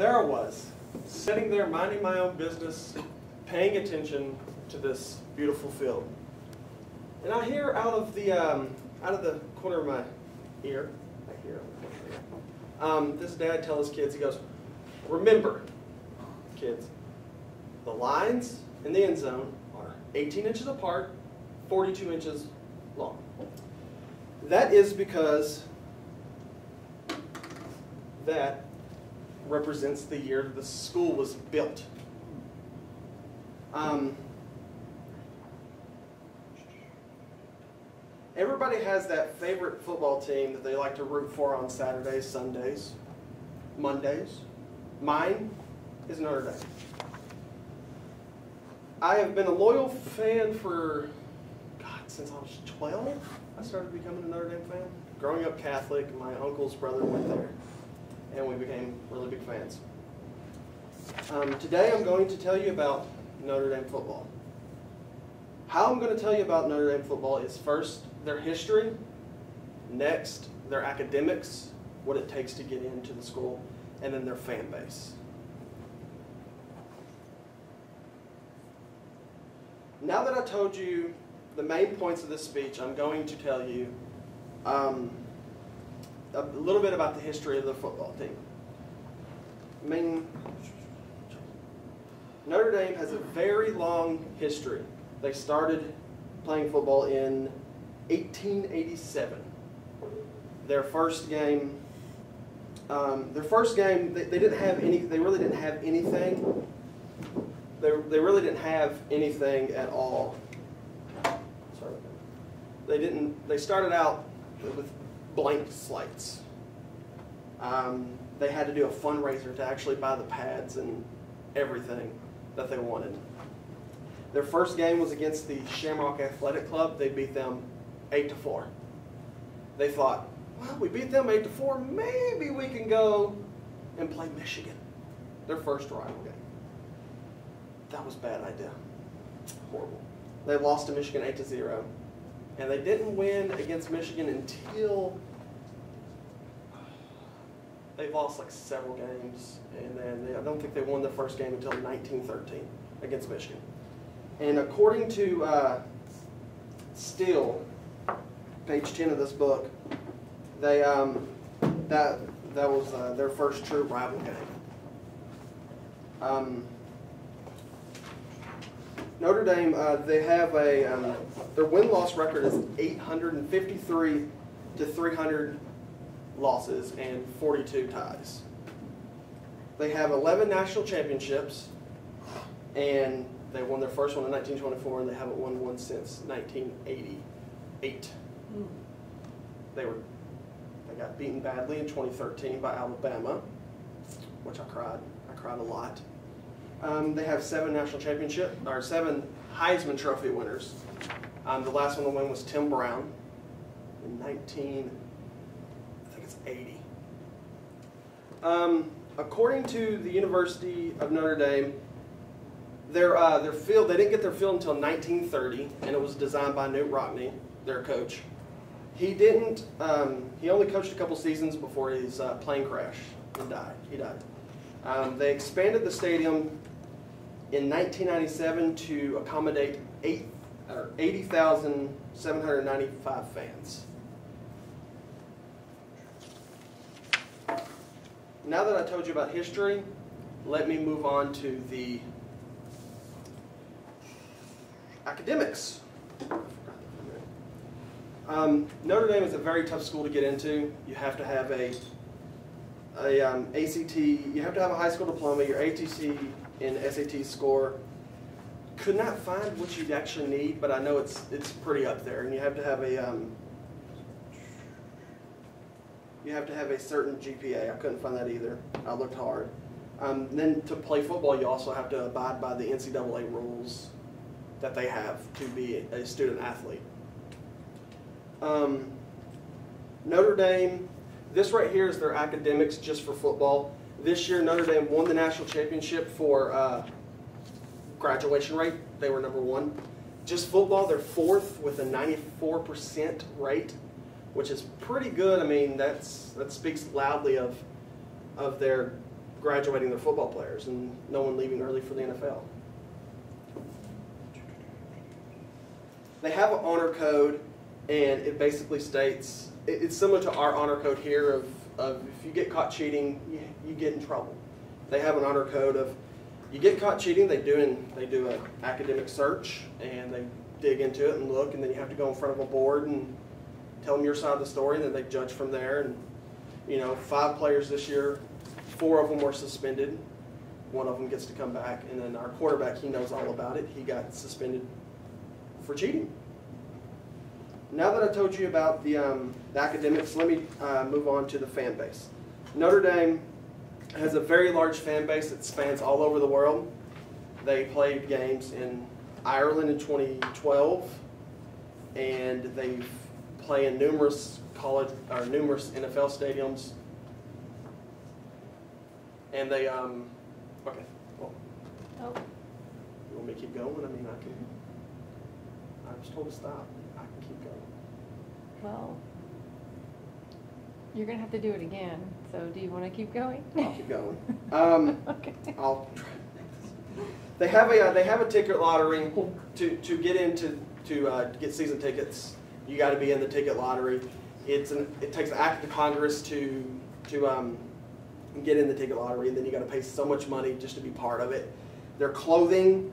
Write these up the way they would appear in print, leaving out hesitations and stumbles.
there I was, sitting there minding my own business, paying attention to this beautiful field. And I hear out of the corner of my ear, this dad tell his kids, he goes, "Remember, kids, the lines in the end zone are 18 inches apart, 42 inches long." That is because that represents the year the school was built. Everybody has that favorite football team that they like to root for on Saturdays, Sundays, Mondays. Mine is Notre Dame. I have been a loyal fan for, since I was 12. I started becoming a Notre Dame fan. Growing up Catholic, my uncle's brother went there, and we became really big fans. Today I'm going to tell you about Notre Dame football. How I'm going to tell you about Notre Dame football is first their history, next their academics, what it takes to get into the school, and then their fan base. Now that I told you the main points of this speech, I'm going to tell you a little bit about the history of the football team. Notre Dame has a very long history. They started playing football in 1887. Their first game, they didn't have any. They really didn't have anything. They really didn't have anything at all. Sorry. They didn't. They started out with blank slates. They had to do a fundraiser to actually buy the pads and everything that they wanted. Their first game was against the Shamrock Athletic Club. They beat them 8-4. They thought, well, we beat them 8-4. Maybe we can go and play Michigan. Their first rival game. That was a bad idea. Horrible. They lost to Michigan 8-0. And they didn't win against Michigan until they lost like several games. And then I don't think they won the first game until 1913 against Michigan. And according to Steele, page 10 of this book, they that was their first true rival game. Notre Dame, they have their win-loss record is 853 to 300 losses and 42 ties. They have 11 national championships, and they won their first one in 1924, and they haven't won one since 1988. They got beaten badly in 2013 by Alabama, which I cried. I cried a lot. They have 7 national championship, or 7 Heisman Trophy winners. The last one to win was Tim Brown in 1980. According to the University of Notre Dame, their field, they didn't get their field until 1930, and it was designed by Newt Rockne, their coach. He didn't. He only coached a couple seasons before his plane crash and died. He died. They expanded the stadium in 1997 to accommodate 80,795 fans. Now that I told you about history, let me move on to the academics. Notre Dame is a very tough school to get into. You have to have a ACT, you have to have a high school diploma, your ATC and SAT score. Could not find what you'd actually need, but I know it's pretty up there. And you have to have a certain GPA. I couldn't find that either. I looked hard. Then to play football, you also have to abide by the NCAA rules that they have to be a student athlete. Notre Dame, this right here is their academics just for football. This year, Notre Dame won the national championship for graduation rate. They were #1. Just football, they're 4th with a 94% rate, which is pretty good. I mean, that speaks loudly of their graduating their football players and no one leaving early for the NFL. They have an honor code, and it basically states, it's similar to our honor code here of if you get caught cheating, you get in trouble. They have an honor code of, you get caught cheating, they do an academic search, and they dig into it and look, and then you have to go in front of a board and tell them your side of the story, and then they judge from there. And 5 players this year, 4 of them were suspended. 1 of them gets to come back, and then our quarterback, he knows all about it. He got suspended for cheating. Now that I told you about the academics, let me move on to the fan base. Notre Dame has a very large fan base that spans all over the world. They played games in Ireland in 2012, and they play in numerous numerous NFL stadiums. And they okay. Well, Oh. you want me to keep going? I mean, I can. I was told to stop. I can keep going. Well, you're going to have to do it again. So do you want to keep going? I'll keep going. Okay. I'll try. They have a ticket lottery to get into to get season tickets. You got to be in the ticket lottery. It takes an act of Congress to get in the ticket lottery, and then you got to pay so much money just to be part of it. Their clothing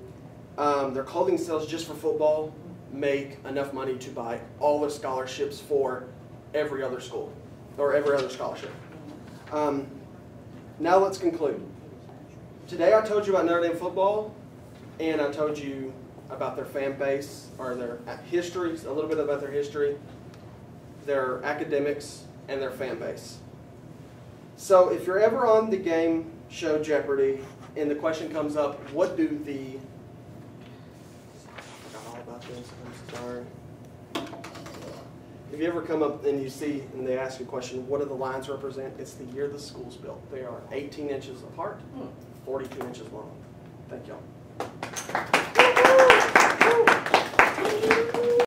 sales just for football make enough money to buy all their scholarships for every other school or every other scholarship. Now let's conclude. Today I told you about Notre Dame football, and I told you about their fan base, or their history, a little bit about their history, their academics, and their fan base. So if you're ever on the game show Jeopardy, and the question comes up, what do the... I forgot all about this, I'm sorry. If you ever come up and you see, and they ask you a question, what do the lines represent? It's the year the school's built. They are 18 inches apart, 42 inches long. Thank y'all.